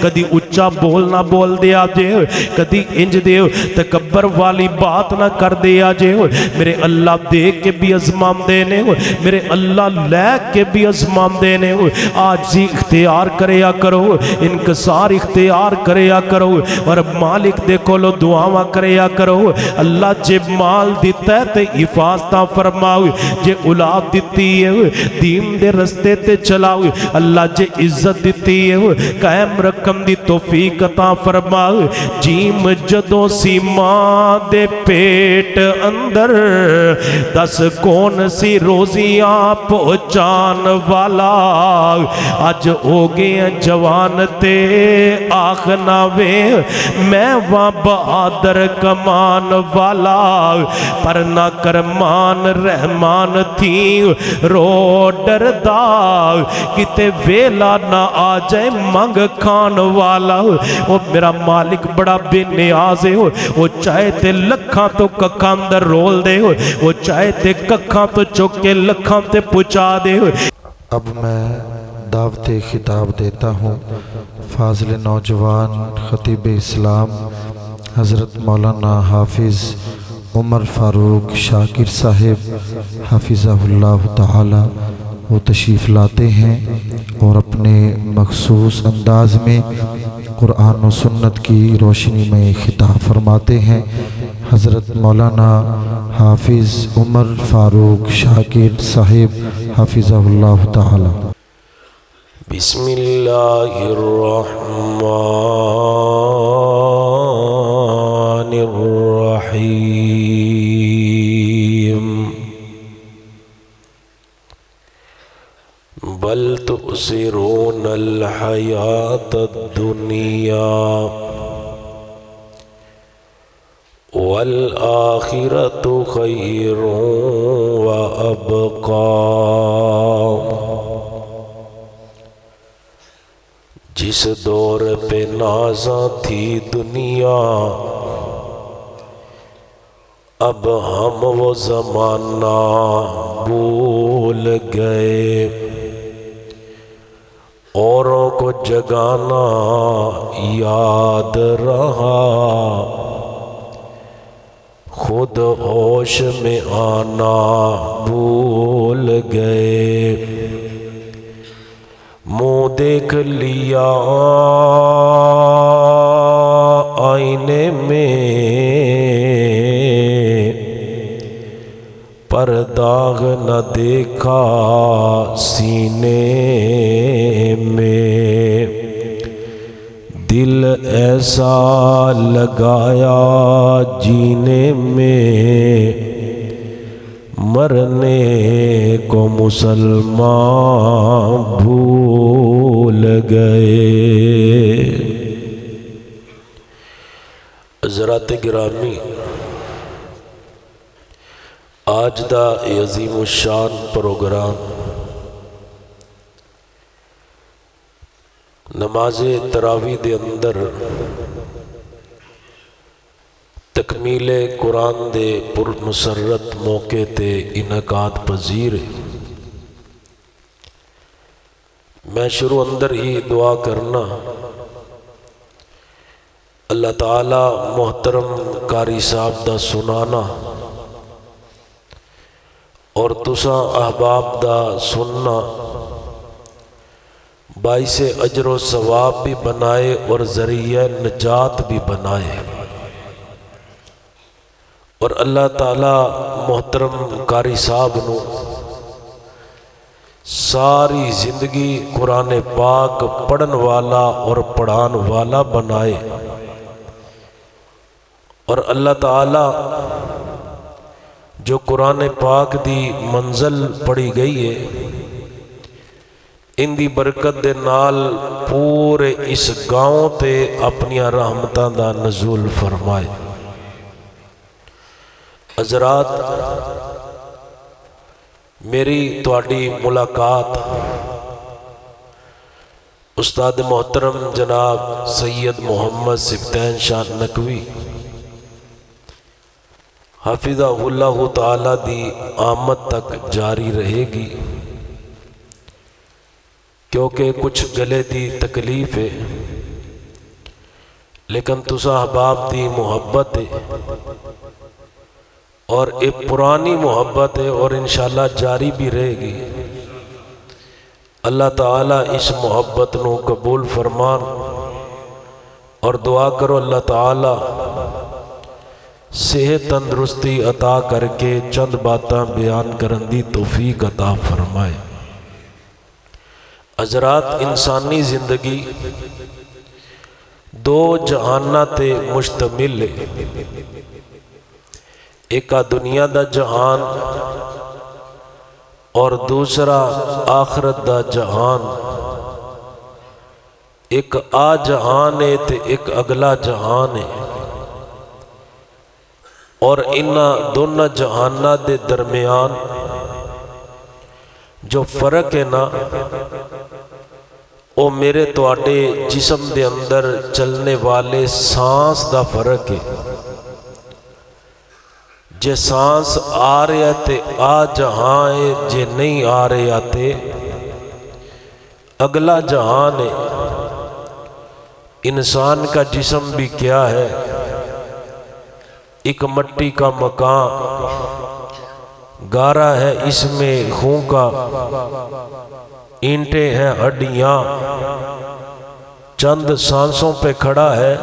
کدی اچا بول نہ بول دیا جے، کدی انج دے تکبر والی بات نہ کر دیا جے۔ میرے اللہ دے کے بھی ازمام دینے، میرے اللہ لے کے بھی ازمام دینے۔ آجزی اختیار کریا کرو، انکسار اختیار کریا کرو، اور مالک دے کولو دعاواں کریا کرو۔ اللہ جے مال دیتا ہے تے حفاظتہ فرماؤ، جے اولاد دیتی ہے دین دے رستے تے چلاؤ، اللہ جے عزت دیتی ہے قائم رکھم دی توفیق عطا فرماؤ۔ جیم جدوں سی ماں دے پیٹ اندر، دس کون سی روزیاں پہنچان والا، اج ہو گئے جوان تے آخنا وے میں وہاں بہادر کمان والا، پر نہ کرمان رحمان تھی رو ڈردا، کتے ویلا نہ آ جائے منگ کھان والا۔ وہ میرا مالک بڑا بے نیاز ہے، وہ چاہے تے لکھاں تو ککھاں اندر رول دے، وہ چاہے تے ککھاں تو چوکے لکھاں تے پچا دے۔ اب میں دعوت خطاب دیتا ہوں فاضل نوجوان خطیب اسلام حضرت مولانا حافظ عمر فاروق شاکر صاحب حفظہ اللہ تعالی۔ وہ تشریف لاتے ہیں اور اپنے مخصوص انداز میں قرآن و سنت کی روشنی میں خطاب فرماتے ہیں۔ حضرت مولانا حافظ عمر فاروق شاکر صاحب حفظہ اللہ تعالی۔ بسم اللہ الرحمن الرحیم۔ بل تؤثرون الحیاۃ الدنیا والآخرۃ خیر وابقی۔ جس دور پہ نازاں تھی دنیا، اب ہم وہ زمانہ بھول گئے، اوروں کو جگانا یاد رہا، خود ہوش میں آنا بھول گئے۔ منہ دیکھ لیا آئینے میں، پر داغ نہ دیکھا سینے میں، دل ایسا لگایا جینے میں، مرنے کو مسلمان بھول گئے۔ حضرات گرامی، آج دا عظیم الشان پروگرام نماز تراویح دے اندر تکمیل قرآن دے پر مسرت موقع تے انعقاد پذیر ہے۔ میں شروع اندر ہی دعا کرنا، اللہ تعالی محترم قاری صاحب دا سنانا اور تساں احباب دا سننا باعث اجر و ثواب بھی بنائے اور ذریعہ نجات بھی بنائے، اور اللہ تعالی محترم قاری صاحب نو ساری زندگی قرآن پاک پڑھن والا اور پڑھان والا بنائے، اور اللہ تعالی جو قرآن پاک دی منزل پڑھی گئی ہے، ان دی برکت دے نال پورے اس گاؤں تے اپنی رحمتاں دا نزول فرمائے۔ حضرات، میری تواڈی ملاقات استاد محترم جناب سید محمد سبطین شاہ نقوی حافظہ اللہ تعالی دی آمد تک جاری رہے گی، کیونکہ کچھ گلے دی تکلیف ہے لیکن تسا احباب دی محبت ہے اور ایک پرانی محبت ہے اور انشاءاللہ جاری بھی رہے گی۔ اللہ تعالیٰ اس محبت نو قبول فرمان اور دعا کرو اللہ تعالیٰ صحت تندرستی عطا کر کے چند باتاں بیان کرن دی توفیق عطا فرمائے۔ حضرات، انسانی زندگی دو جہاناں تے مشتمل ہے، ایک دنیا دا جہان اور دوسرا آخرت دا جہان۔ ایک جہان ہے تے ایک اگلا جہان ہے، اور انہاں دونوں جہاناں دے درمیان جو فرق ہے نا، وہ میرے تواڈے جسم دے اندر چلنے والے سانس دا فرق ہے۔ جے سانس آ رہا تے جہان ہے، جے نہیں آ رہا تے اگلا جہان ہے۔ انسان کا جسم بھی کیا ہے؟ ایک مٹی کا مکان، گارا ہے، اس میں خون کا اینٹیں ہیں، ہڈیاں، چند سانسوں پہ کھڑا ہے۔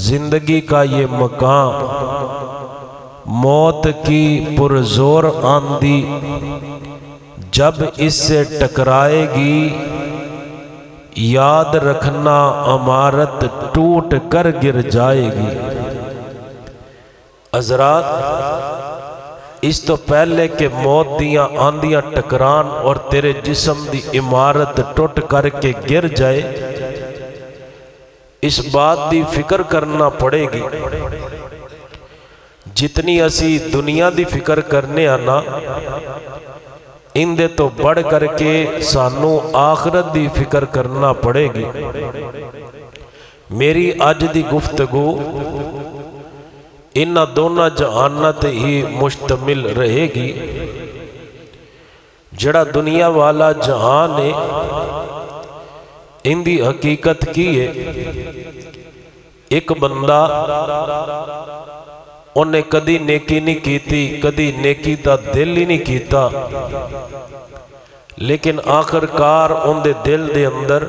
زندگی کا یہ مکان موت کی پرزور آندھی جب اس سے ٹکرائے گی، یاد رکھنا عمارت ٹوٹ کر گر جائے گی۔ حضرات، اس تو پہلے کہ موت دیاں آندیاں ٹکران اور تیرے جسم دی عمارت ٹوٹ کر کے گر جائے، اس بات دی فکر کرنا پڑے گی۔ جتنی اسی دنیا دی فکر کرنے آنا، ان دے تو بڑھ کر کے سانو آخرت دی فکر کرنا پڑے گی۔ میری اج دی گفتگو انہاں دونوں جہانات ہی مشتمل رہے گی۔ جڑا دنیا والا جہان ہے، ان دی حقیقت کی ہے؟ ایک بندہ انہیں کدی نیکی نہیں کیتی، کدی نیکی دا دل ہی نہیں کیتا، لیکن آخرکار ان دے دل دے اندر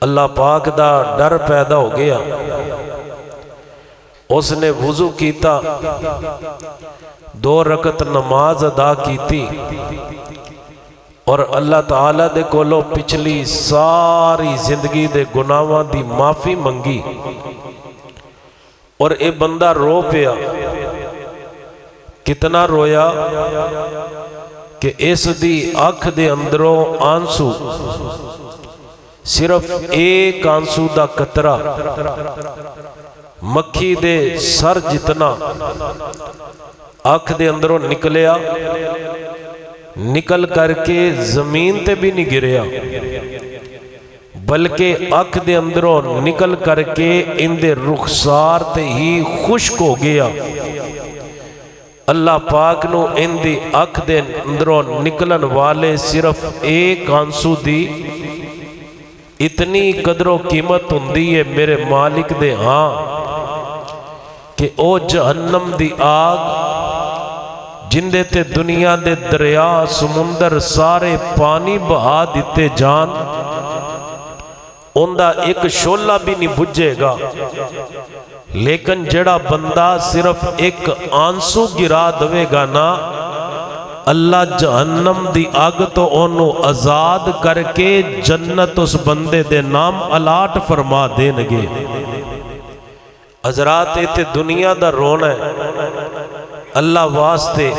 اللہ پاک دا ڈر پیدا ہو گیا۔ اس نے وضو کیتا، 2 رکعت نماز ادا کیتی، اور اللہ تعالیٰ دے کولو پچھلی ساری زندگی دے گناہاں دی معافی منگی، اور اے بندہ رو پیا۔ کتنا رویا کہ اس دی آنکھ دے اندروں آنسو، صرف ایک آنسو دا قطرہ مکھی دے سر جتنا آنکھ دے اندروں نکلیا، نکل کر کے زمین تے بھی نہیں گریا، بلکہ آنکھ دے اندروں نکل کر کے ان دے رخسار تے ہی خشک ہو گیا۔ اللہ پاک نو ان دی آنکھ دے اندروں نکلن والے صرف ایک آنسو دی اتنی قدر و قیمت ہوندی ہے میرے مالک دے ہاں، کہ او جہنم دی آگ جن دے تے دنیا دے دریا سمندر سارے پانی بہا دیتے جان، ان دا ایک شولہ بھی نہیں بجھے گا، لیکن جڑا بندہ صرف ایک آنسو گرا دوے گا نا، اللہ جہنم دی آگ تو انہوں آزاد کر کے جنت اس بندے دے نام الاٹ فرما دینگے۔ حضرات، ایتے دنیا دا رونا ہے اللہ واسطے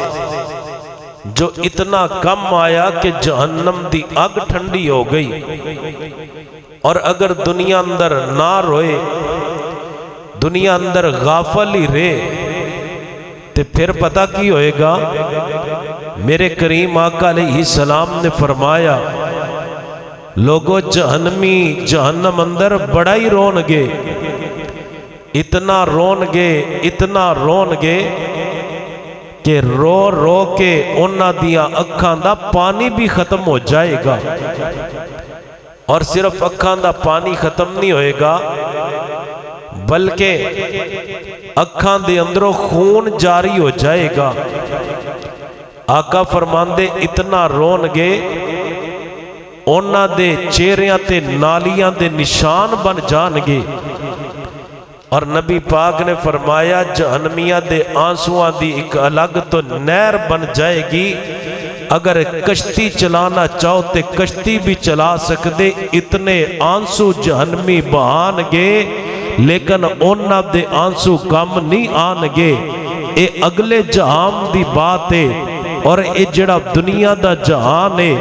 جو اتنا کم آیا کہ جہنم دی آگ ٹھنڈی ہو گئی، اور اگر دنیا اندر نہ روئے، دنیا اندر غافل ہی رہے، تو پھر پتہ کی ہوئے گا؟ میرے کریم آقا علیہ السلام نے فرمایا، لوگو جہنمی جہنم اندر بڑا ہی رون گے، اتنا رون گے کہ رو رو کے انہاں دیاں اکھاں دا پانی بھی ختم ہو جائے گا۔ اور صرف اکھاں دا پانی ختم نہیں ہوئے گا بلکہ اکھاں دے اندروں خون جاری ہو جائے گا۔ آقا فرماندے اتنا رون گے اونا دے چہریاں تے نالیاں دے نشان بن جان گے۔ اور نبی پاک نے فرمایا جہنمیہ دے آنسوਆਂ دی ایک الگ تو نہر بن جائے گی، اگر کشتی چلانا چاہو تے کشتی بھی چلا سکدے، اتنے آنسو جہنمی بہان گے، لیکن اونا دے آنسو کم نہیں آن گے۔ اے اگلے جہان دی بات ہے، اور اے جڑا دنیا دا جہان ہے،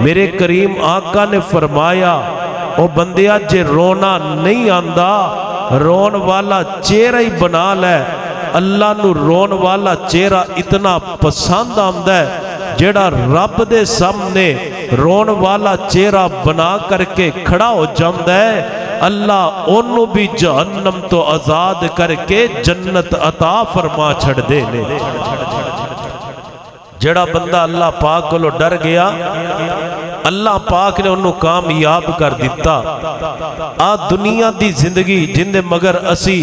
میرے کریم آقا نے فرمایا او بندیا جے رونا نہیں آندا، رون والا چہرہ ہی بنا لے۔ اللہ نو رون والا چہرہ اتنا پسند آمدہ ہے، جڑا رب دے سامنے رون والا چہرہ بنا کر کے کھڑا ہو جاندہ ہے، اللہ انہوں بھی جہنم تو آزاد کر کے جنت عطا فرما چھڑ دے لے۔ جڑا بندہ اللہ پاک کو لو ڈر گیا، اللہ پاک نے انہوں کامیاب کر دیتا۔ دنیا دی زندگی جندے مگر اسی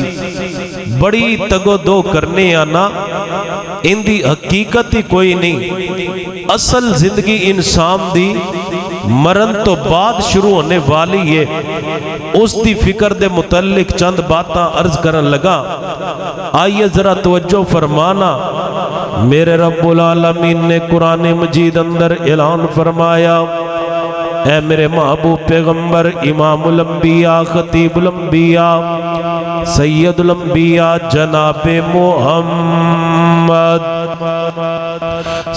بڑی تگو دو کرنے آنا، ان دی حقیقت ہی کوئی نہیں۔ اصل زندگی انسان دی مرن تو بعد شروع ہونے والی ہے۔ اس دی فکر دے متعلق چند باتاں عرض کرن لگا، آئیے ذرا توجہ فرمانا۔ میرے رب العالمین نے قرآن مجید اندر اعلان فرمایا، اے میرے محبوب پیغمبر امام الانبیاء خطیب الانبیاء سید الانبیاء جناب محمد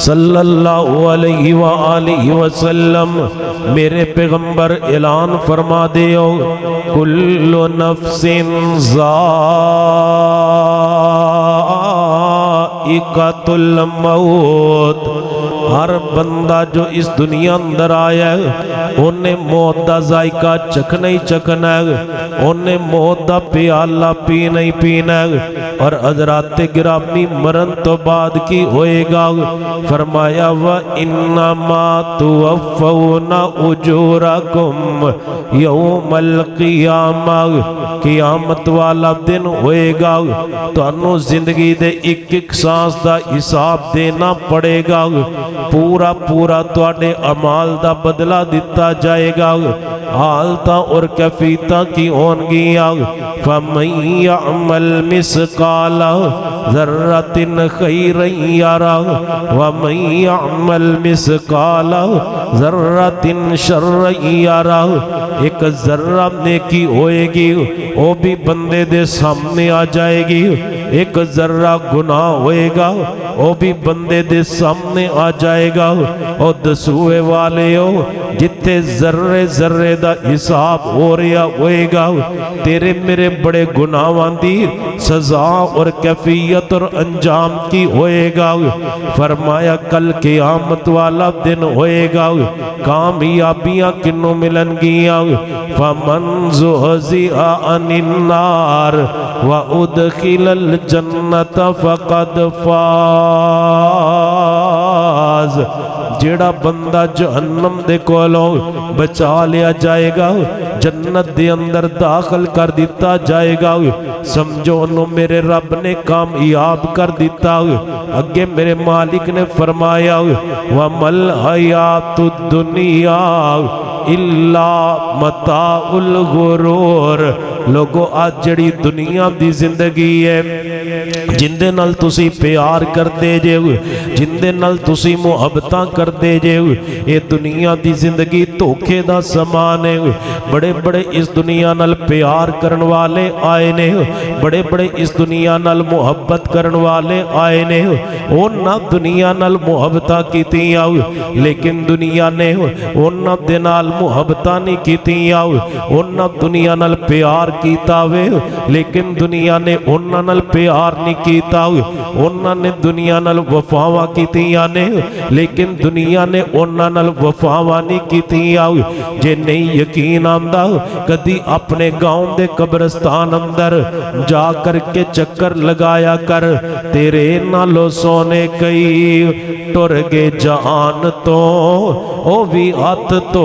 صلی اللہ علیہ وآلہ وسلم، میرے پیغمبر اعلان فرما دیو، کل نفس ذائقۃ الموت، ہر بندہ جو اس دنیا اندر آیا ہے انہیں موت دا ذائقہ چکھنا ہی چکھنا ہے، انہیں موت دا پیالہ پینا ہی پینا ہے۔ اور حضرات گرامی مرن تو بعد کی ہوئے گا، فرمایا وَإِنَّمَا تُوَفَّوْنَ أُجُورَكُمْ يَوْمَ الْقِيَامَةِ، قیامت والا دن ہوئے گا، تو انہوں زندگی دے ایک ایک سانس دا حساب دینا پڑے گا، پورا پورا تواڈے اعمال دا بدلہ دیتا جائے گا، حالتاں اور کیفیتاں کی ہون گیاں۔ فَمَن يَعْمَلْ مِثْقَالَ ذَرَّةٍ خَيْرًا يَرَهُ وَمَن يَعْمَلْ مِثْقَالَ ذَرَّةٍ شَرًّا يَرَهُ۔ ایک ذرہ نیکی ہوئے گی وہ بھی بندے دے سامنے آ جائے گی، ایک ذرہ گناہ ہوئے گا وہ بھی بندے دے سامنے آ جائے گا۔ اور دسوئے والے ہو جتے ذرے ذرے دا حساب ہو رہا ہوئے گا، تیرے میرے بڑے گناہاں دی سزا اور کیفیت اور انجام کی ہوئے گا۔ فرمایا کل قیامت والا دن ہوئے گا، کامیابیاں کنوں ملن گیاں، فَمَنْ زُحْزِحَ عَنِ النَّارِ وَأُدْخِلَ الْجَنَّةَ فَقَدْ فَازَ، جیڑا بندہ جہنم دے کولوں بچا لیا جائے گا، جنت دے اندر داخل کر دیتا جائے گا، سمجھو انہوں میرے رب نے کامیاب کر دیتا۔ اگے میرے مالک نے فرمایا وَمَا الْحَيَاةُ الدُّنْيَا إِلَّا مَتَاعُ الْغُرُورِ۔ لوگو آج جڑی دنیا دی زندگی ہے، جندے نال تسی پیار کر دے جے، جندے نال تسی محبتاں کر دے جے، یہ دنیا دی زندگی دھوکے دا سامان ہے۔ بڑے بڑے اس دنیا نال پیار کرن والے آئے نے، بڑے بڑے اس دنیا نال محبت کرن والے آئے نے، اونا دنیا نال محبتاں کیتیاں، لیکن دنیا نے اونا دے نال محبتاں نہیں کیتیاں، اونا دنیا نال پیار کیتا ہوئے، لیکن دنیا نے اونا نال پیار نہیں کیتا ہوئے، اونا نے دنیا نال وفاواں کیتیاں نے، لیکن دنیا نے اونا نال وفاواں نہیں کیتیاں ہوئے۔ جے نہیں یقین آمدہ کدی اپنے گاؤں دے قبرستان اندر جا کر کے چکر لگایا کر، تیرے نالو سونے کئی ٹر گے جہان تو او بھی ہاتھ تو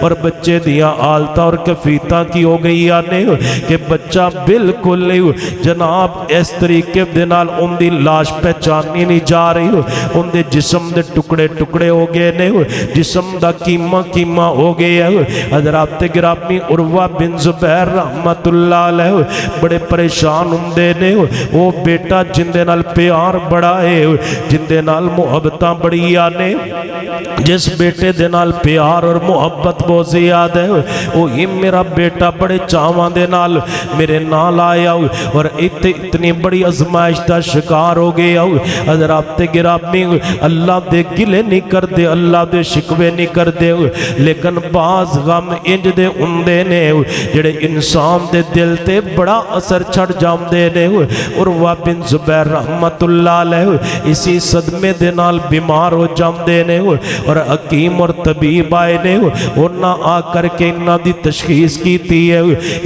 اور بچے دیا حالت اور کفیتاں کی ہو گئی آنے کہ بچہ بالکل جناب اس طریقے دے نال ان دی لاش پہچانی نہیں جا رہی ان دے جسم دے ٹکڑے ٹکڑے ہو گئے نے جسم دا کیما کیما ہو گیا حضرات گرامی عروہ بن زبیر رحمت اللہ علیہ بڑے پریشان ہوندے نے وہ بیٹا جندے نال پیار بڑا ہے جندے نال محبتاں بڑی آنے جس بیٹے دے نال پیار اور محبت بہت زیادہ ہے وہی میرا بیٹا بڑے چاواں دے نال میرے نال آیا اور اتنی بڑی آزمائش دا شکار ہو گیا حضرات گرامی اللہ دے گلے نہیں کر دے اللہ دے شکوے نہیں کر دے لیکن بعض غم انج دے اندے نے جڑے انسان دے دل تے بڑا اثر چھڑ جام دے نے عروہ بن زبیر رحمت اللہ علیہ اسی صدمے دے نال بیمار ہو جام دے نے اور حکیم اور طبیب آئے نے انہاں آ کر کے انہاں دی تشخیص کیتی ہے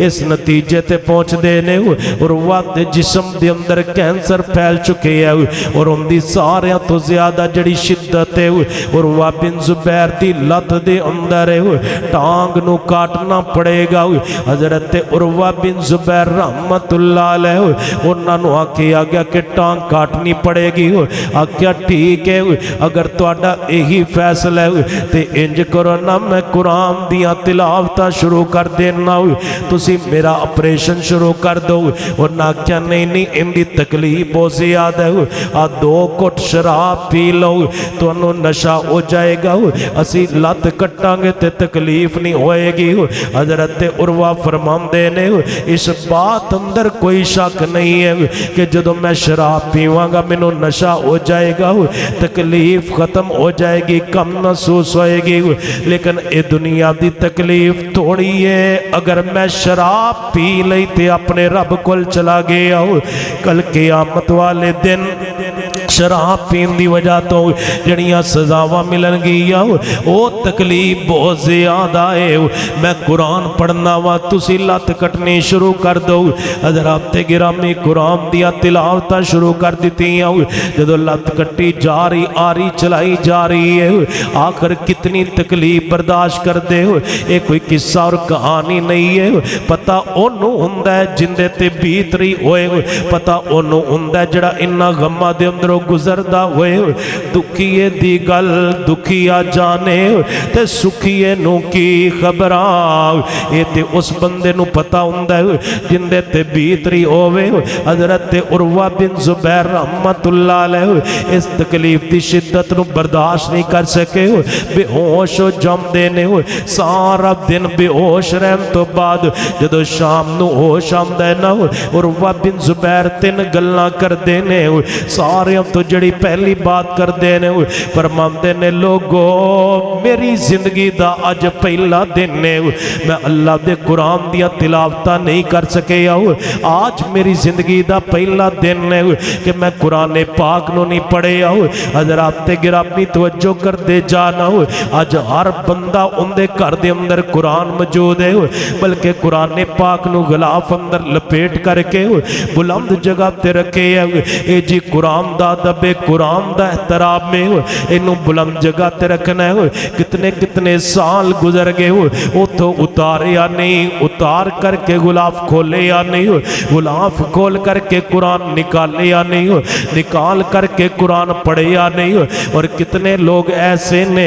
اس نتیجے تے پہنچ دے نے عروہ دے جسم دے اندر کینسر پھیل چکے ہے اور ان دی ساریاں تو زیادہ جڑی شدت ہے عروہ بن زبیر دی لت دے اندر ہے ٹانگ نو کاٹنا پڑے گا حضرت عروہ بن زبیر رحمت اللہ علیہ انہاں نو آکھیا گیا کہ ٹانگ کاٹنی پڑے گی آکھیا ٹھیک ہے اگر تہاڈا یہی فیصلہ ہے تے انج کرو نا میں قرآن دیاں تلاوتاں شروع کر دینا تسی میرا آپریشن شروع کر دو اور نہ کیا نہیں ان دی تکلیف بہت زیادہ ہے 2 گھٹ شراب پی لو تو انہوں نشہ ہو جائے گا اسی لت کٹاں گے تے تکلیف نہیں ہوئے گی حضرت عروہ فرماندے نے اس بات اندر کوئی شک نہیں ہے کہ جدو میں شراب پیواں گا مینوں نشہ ہو جائے گا تکلیف ختم ہو جائے گی کم محسوس ہوئے گی لیکن اے دنیا دی تکلیف تھوڑی ہے اگر میں شراب پی لئی تے اپنے رب کول چلا گیا کل قیامت والے دن شراب پین دی وجہ تو جڑیاں سزاواں ملن گیا او تکلیف بہت زیادہ ہے میں قرآن پڑھنا وا تسی لت کٹنی شروع کر دو حضرات گرامی قرآن دیا تلاوتاں شروع کر دیتیاں جدو لت کٹی جاری آری چلائی جا رہی ہے آخر کتنی تکلیف برداشت کر دے اے کوئی قصہ اور کہانی نہیں ہے پتہ انہوں ہندہ ہے جندے تے بیت رہی ہوئے پتہ انہوں ہندہ ہے جڑا انہا غمہ دے اندروں گزردہ ہوئے دکھیے دی گل دکھیا جانے تے سکھیے نو کی خبراں یہ تے اس بندے نو پتہ ہندہ ہے جندے تے بیت رہی ہوئے حضرت عروہ بن زبیر رحمت اللہ علیہ اس تکلیف دی شدت نو برداشت نہیں کر سکے بے ہوش و جم دینے سارا دن بے ہوش رہن تو بعد جدو شام نو ہوش آمدہ نا عروہ بن زبیر 3 گلنا کر دینے سارے تو جڑی پہلی بات کر دینے فرماندے نے لوگو میری زندگی دا آج پہلا دن ہے میں اللہ دے قرآن دیا تلاوتہ نہیں کر سکے آج میری زندگی دا پہلا دن ہے کہ میں قرآن پاک نو نہیں پڑھے حضرات گرامی توجہ کر دے جانا آج ہر بندہ ان دے کر دے اندر قرآن موجود ہے بلکہ قرآن پاک نو غلاف اندر لپیٹ کر کے بلند جگہ تے رکھے اے جی قرآن دا دبے قرآن دا احترام میں انہوں بلند جگہ تے رکھنا ہے کتنے سال گزر گئے وہ تو اتارے یا نہیں اتار کر کے غلاف کھولے یا نہیں غلاف کھول کر کے قرآن نکالے یا نہیں نکال کر کے قرآن پڑھے یا نہیں اور کتنے لوگ ایسے نے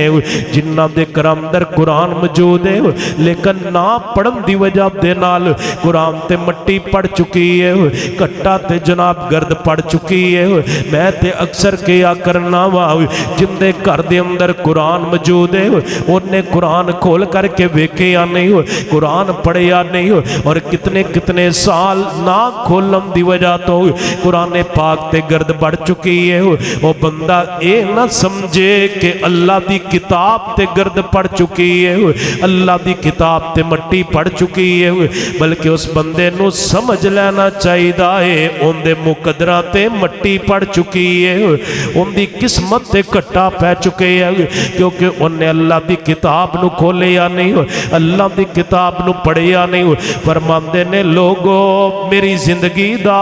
جنہ دے کرم در قرآن موجود ہے لیکن نہ پڑھن دی وجہ دے نال قرآن تے مٹی پڑ چکی ہے کٹا تے جناب گرد پڑ چکی ہے میں تے اکثر کیا کرنا وا جن دے گھر دے اندر قرآن موجود ہے انہیں قرآن کھول کر کے ویکھے یا نہیں قرآن پڑھے یا نہیں اور کتنے سال نہ کھولن دی وجہ تو قرآن پاک تے گرد بڑھ چکی ہے وہ بندہ اے نہ سمجھے کہ اللہ دی کتاب تے گرد پڑ چکی ہے اللہ دی کتاب تے مٹی پڑ چکی ہے بلکہ اس بندے نو سمجھ لینا چاہیے ان دے مقدرہ تے مٹی پڑ چکی ہے ان دی قسمت تے کٹا پہ چکے ہیں کیونکہ انہیں اللہ دی کتاب نو کھولے یا نہیں اللہ دی کتاب نو پڑھے یا نہیں فرماندے نے لوگو میری زندگی دا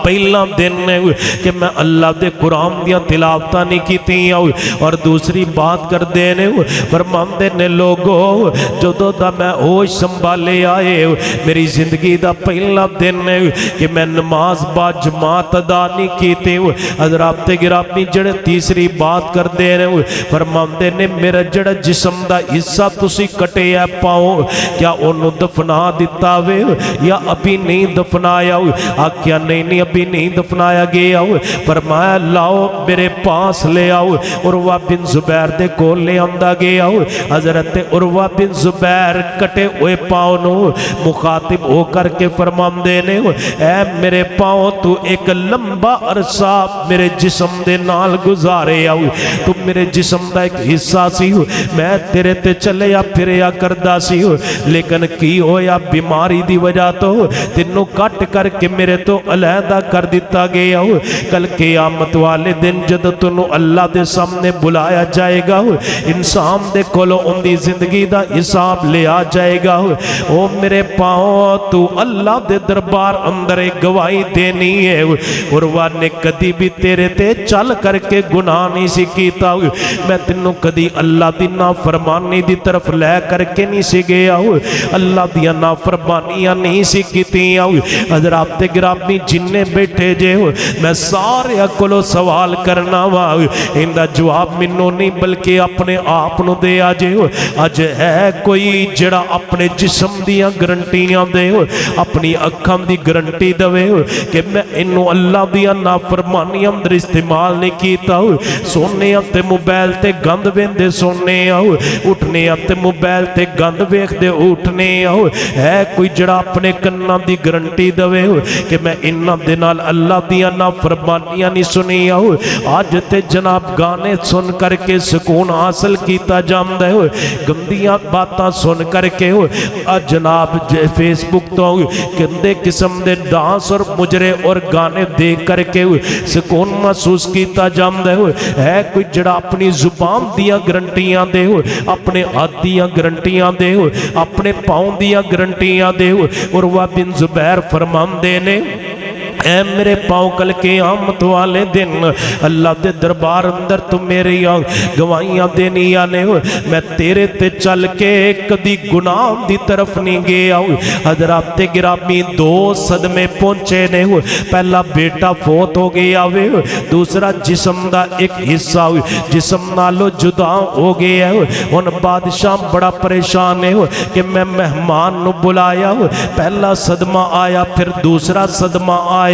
پہلا دن ہے کہ میں اللہ دے قرآن دیا تلاوتاں نہیں کیتیاں اور دوسری بات کر دینے فرماندے نے لوگوں جدوں دا میں ہوش سنبھالے آئے میری زندگی دا پہلا دن ہے کہ میں نماز با جماعت ادا نہیں کیتے حضرات گرامی جڑے تیسری بات کر دینے فرماندے نے میرا جڑا جسم دا حصہ تسی کٹے ہے پاؤں کیا انہوں دفنا دیتا ہوئے یا ابھی نہیں دفنایا آکیا نہیں ابھی نہیں دفنایا گیا فرمایا لاؤ میرے پاس لے آؤ عروہ بن زبیر دے کو لے آمدہ گیا حضرت عروہ بن زبیر کٹے ہوئے پاؤں نو مخاطب ہو کر کے فرمان دینے اے میرے پاؤں تو ایک لمبا عرصہ میرے جسم دے نال گزارے آؤ تو میرے جسم دا ایک حصہ سی میں تیرے تے چلے یا پھرے یا کردہ سی لیکن کی ہو یا بیماری دی وجہ تو تینوں کٹ کر کے میرے تو علیحدہ کر دیتا گیا کل قیامت والے دن جد تنوں اللہ دے سامنے بلایا جائے گا انسان دے کولو ان دی زندگی دا حساب لے آ جائے گا او میرے پاؤں تو اللہ دے دربار اندر ایک گواہی دینی ہے عروہ نے کدی بھی تیرے تے چل کر کے گناہ نہیں سی کیتا میں تینوں کدی اللہ دی نافرمانی دی طرف لے کر کے نہیں سی گیا اللہ دیا نافرمانیاں نہیں سی کیتی حضرات گرامی جننے بیٹھے جے میں سارے کولو سوال کرنا وا اندہ جواب منو نہیں بلکہ اپنے آپ نو دے آجے آج ہے کوئی جڑا اپنے جسم دیا گرنٹیاں دے اپنی اکھام دی گرنٹی دوے کہ میں انو اللہ دیا نافرمانیاں در استعمال نہیں کیتا سونے تے موبائل تے گند ویندے سونے اٹھنے تے موبائل تے گند ویخ دے اٹھنے ہے کوئی جڑا اپنے کنہ دی گرنٹی دوے کہ میں انہ دنال اللہ دیا نافرمانیاں نہیں سنی آج تے جناب گانے سن کر کے سکون حاصل کیتا جامدہ گندیاں باتاں سن کر کے جناب فیس بک تو گندے قسم دے ڈانس اور مجرے اور گانے دیکھ کر کے سکون محسوس کیتا جامدہ ہے کوئی جڑا اپنی زبان دیا گرنٹیاں دے اپنے ہاتھ دیا گرنٹیاں دے اپنے پاؤں دیا گرنٹیاں دے عروہ بن زبیر فرمان دینے اے میرے پاؤں کل قیامت والے دن اللہ دے دربار اندر تو میری گواہیاں دینی آنے میں تیرے تے چل کے کدی گناہ دی طرف نہیں گیا حضرات گرامی دو صدمے پہنچے نے پہلا بیٹا فوت ہو گیا دوسرا جسم دا ایک حصہ جسم نالو جدا ہو گیا ان بادشاہ بڑا پریشان ہے کہ میں مہمان نو بلایا پہلا صدمہ آیا پھر دوسرا صدمہ آیا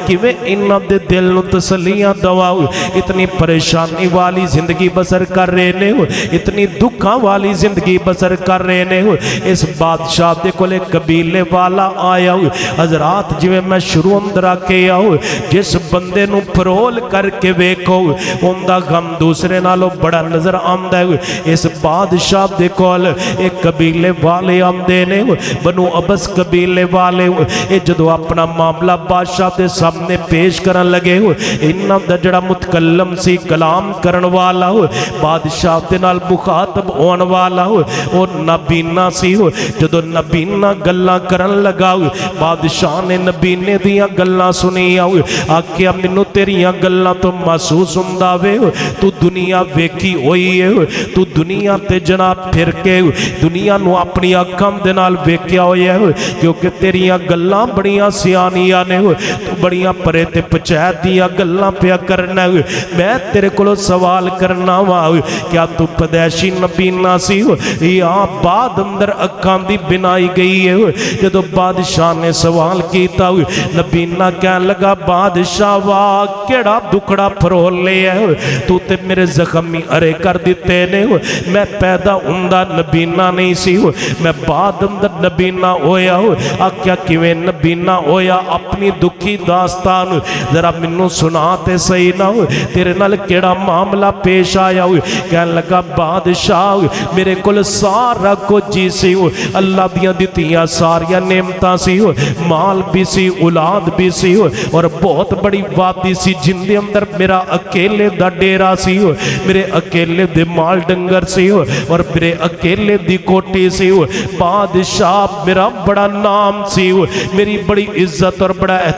کہ میں انہ دے دل نو تسلیاں دواؤ اتنی پریشانی والی زندگی بسر کر رہے ہو اتنی دکھاں والی زندگی بسر کر رہے ہو اس بادشاہ دے کو لے قبیلے والا آیا ہو حضرات جو میں شروع اندر آکے آؤ جس بندے نو پرول کر کے بیکھو ان دا غم دوسرے نالو بڑا نظر آمدہ ہو اس بادشاہ دے کو ایک قبیلے والے آمدے نے بنو عبس قبیلے والے جدو اپنا معاملہ بادشاہ دے سامنے پیش کرن لگے انہاں دا جڑا متکلم سی کلام کرن والا بادشاہ دے نال مخاطب ہون والا اور نبینا سی جدو نبینا گلاں کرن لگا بادشاہ نے نبینے دیاں گلاں سنی آکھیا مینوں تیریاں گلاں تو محسوس ہوندا وے تو دنیا ویکھی ہوئی ہے تو دنیا تے جناب پھر کے دنیا نو اپنی اکھاں دے نال ویکھیا ہویا ہے کیونکہ تیریاں گلاں بڑیاں سیانیاں نے تو بڑیاں پرے تے پچھائے دیا گلاں پیا کرنا میں تیرے کو سوال کرنا وا کیا تو پدیشی نبینا سی یا بعد اندر اکھاں دی بنائی گئی ہے جدو بادشاہ نے سوال کیتا نبینا کہنے لگا بادشاہ وا کیڑا دکڑا پھرول لے ہے تو تے میرے زخمی ارے کر دیتے نے میں پیدا ہوندا نبینا نہیں سی میں بعد اندر نبینا ہویا آکیا کیویں نبینا ہویا اپنی دکھی داستان ذرا منو سناتے صحیح نہ ہو تیرے نال کیڑا معاملہ پیش آیا کہنے لگا بادشاہ میرے کل سارا کو جی سی اللہ دیاں دیتیاں ساریاں نعمتاں سی مال بھی سی اولاد بھی سی اور بہت بڑی وادی سی جن دے اندر میرا اکیلے دا ڈیرا سی میرے اکیلے دے مال ڈنگر سی اور میرے اکیلے دی کوٹی سی بادشاہ میرا بڑا نام سی میری بڑی عزت اور بڑا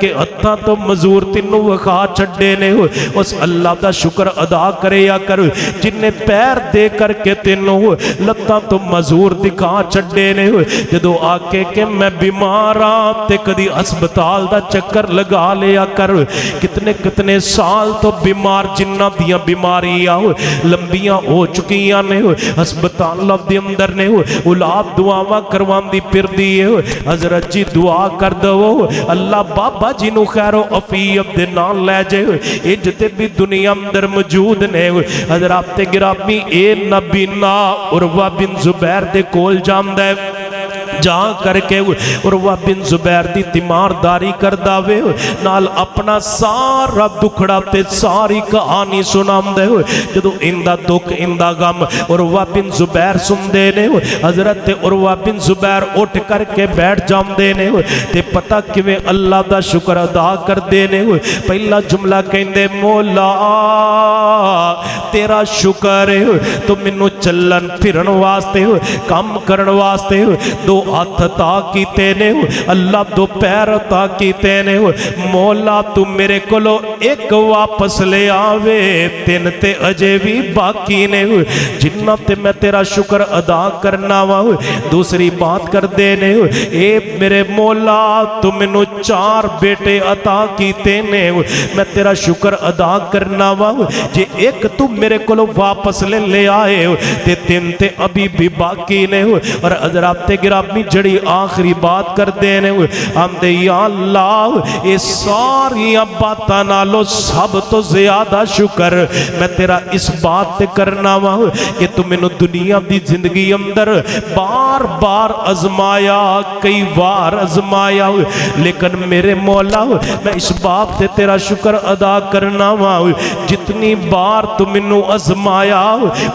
کے ہتھاں تو مزور تینوں وکھا چھڈے نے اس اللہ دا شکر ادا کریا کر جن نے پیر دے کر کے تینوں لتاں تو مزور دکھا چھڈے نے جدو آکے کہ میں بیمار ہاں تے کدی ہسپتال دا چکر لگا لیا کر کتنے کتنے سال تو بیمار جنہ دیاں بیماریاں لمبیاں ہو چکیاں نے ہسپتال دے اندر نے اولاد دعاواں کروان دی پھر دی حضرت جی دعا کر دو اللہ بابا جی نو خیر و عافیت دے نال لے جائے اجتے بھی دنیا اندر موجود نے حضرات گرامی اے نبی نا عروہ بن زبیر دے کول جاندہ ہے جہاں کر کے عروہ بن زبیر دی تیمارداری کر داوے نال اپنا سارا دکھڑا تے ساری کہانی سنام دے جدو اندہ دکھ اندہ غم عروہ بن زبیر سن دے نے حضرت عروہ بن زبیر اٹھ کر کے بیٹھ جام دے نے تے پتہ کیویں اللہ دا شکر ادا کر دے نے پہلا جملہ کہیں دے مولا تیرا شکر ہے تو منو چلن پھرن واسطے کام کرن واسطے دو ہاتھ عطا کیتے نے اللہ دو پیر عطا کیتے نے مولا تو میرے کولو ایک واپس لے آوے تین تے اجے بھی باقی نے جنہ تے میں تیرا شکر ادا کرنا وا دوسری بات کر دے نے اے میرے مولا تو منو 4 بیٹے عطا کیتے نے میں تیرا شکر ادا کرنا وا جے ایک تو میرے کولو واپس لے آئے تے 3 تے ابھی بھی باقی نے اور حضرات گرامی جڑی آخری بات کر دینے ہم دے یا اللہ اے ساری باتاں نالو سب تو زیادہ شکر میں تیرا اس بات تے کرنا وا کہ تو میں دنیا دی زندگی اندر بار بار ازمایا کئی بار ازمایا لیکن میرے مولا میں اس بات تے تیرا شکر ادا کرنا وا جتنی بار تو منو ازمایا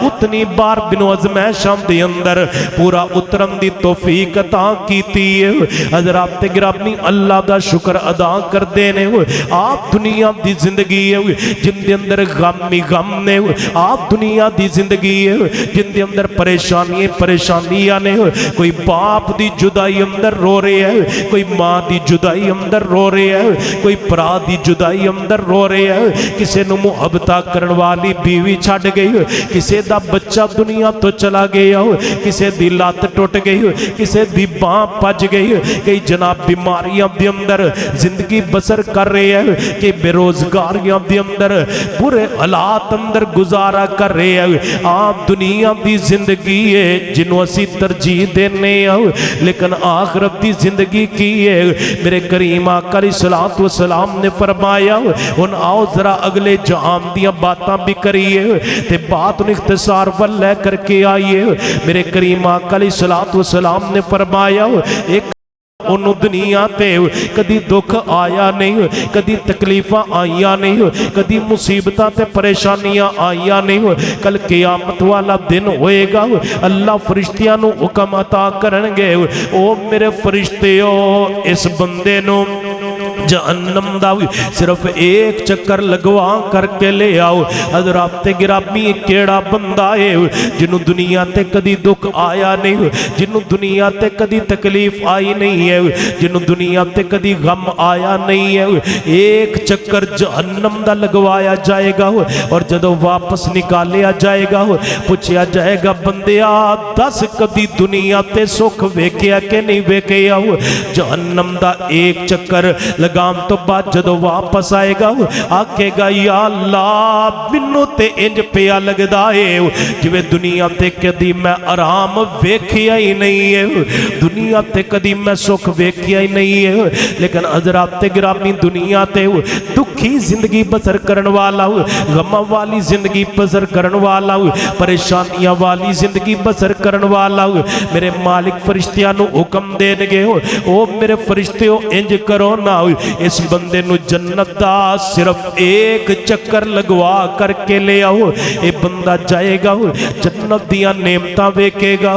اتنی بار بنو ازمائشاں دے اندر پورا اترن دی توفیق عطا کیتی ہے حضرات گرامی اللہ دا شکر ادا کر دینے آپ دنیا دی زندگی ہے جن دے اندر غم ہی غم نے آپ دنیا دی زندگی ہے جن دے اندر پریشانیاں نے کوئی باپ دی جدائی اندر رو رہے ہیں کوئی ماں دی جدائی اندر رو رہے ہیں کوئی پرا دی جدائی اندر رو رہے ہیں کسے نو محبتہ کرن والی بیوی چھڑ گئی کسے دا بچہ دنیا تو چلا گیا کسے دی لات ٹوٹ گئی کسے دی باں پج گئی کئی جناب بیماریاں دی اندر زندگی بسر کر رہے ہیں کہ بے روزگاریاں دی اندر برے حالات اندر گزارا کر رہے ہیں آپ دنیا دی زندگی ہے جنہوں اسی ترجیح دینے ہیں لیکن آخرت دی زندگی کی ہے میرے کریم آقا علیہ الصلوۃ والسلام نے فرمایا ان آؤ ذرا اگلے جہان دیاں باتاں بھی کریے تے بات ان اختصار ول لے کر کے آئیے میرے کریم آقا علیہ الصلوۃ والسلام نے فرمایا ایک انہوں دنیا تے کدی دکھ آیا نہیں کدی تکلیفاں آئیاں نہیں کدی مصیبتاں تے پریشانیاں آئیاں نہیں کل قیامت والا دن ہوئے گا اللہ فرشتیاں نو حکم عطا کرنگے او میرے فرشتیوں اس بندے نو جہنم دا صرف ایک چکر لگوا کر کے لے آؤ حضرات گرامی کیڑا بندہ ہے جنہوں دنیا تے کدی دکھ آیا نہیں جنہوں دنیا تے کدی تکلیف آئی نہیں ہے جنہوں دنیا تے کدی غم آیا نہیں ہے ایک چکر جہنم دا لگوایا جائے گا اور جدو واپس نکالیا جائے گا پوچھیا جائے گا بندیا دس کدی دنیا تے سکھ ویکیا کہ نہیں ویکیا جہنم دا ایک چکر لگام تو بعد جدو واپس آئے گا آکے گا یا اللہ منو تے انج پیا لگ دائے جوے دنیا تے کدی میں آرام ویکھیا ہی نہیں ہے دنیا تے کدی میں سکھ ویکھیا ہی نہیں ہے لیکن حضرات گرامی دنیا تے دکھی زندگی بسر کرن والا غم والی زندگی بسر کرن والا پریشانیاں والی زندگی بسر کرن والا میرے مالک فرشتیاں نو حکم دینگے او میرے فرشتیوں انج کرو نا اس بندے نو جنت دا صرف ایک چکر لگوا کر کے لے آؤ اے بندہ جائے گا جنت دیاں نعمتاں ویکھے گا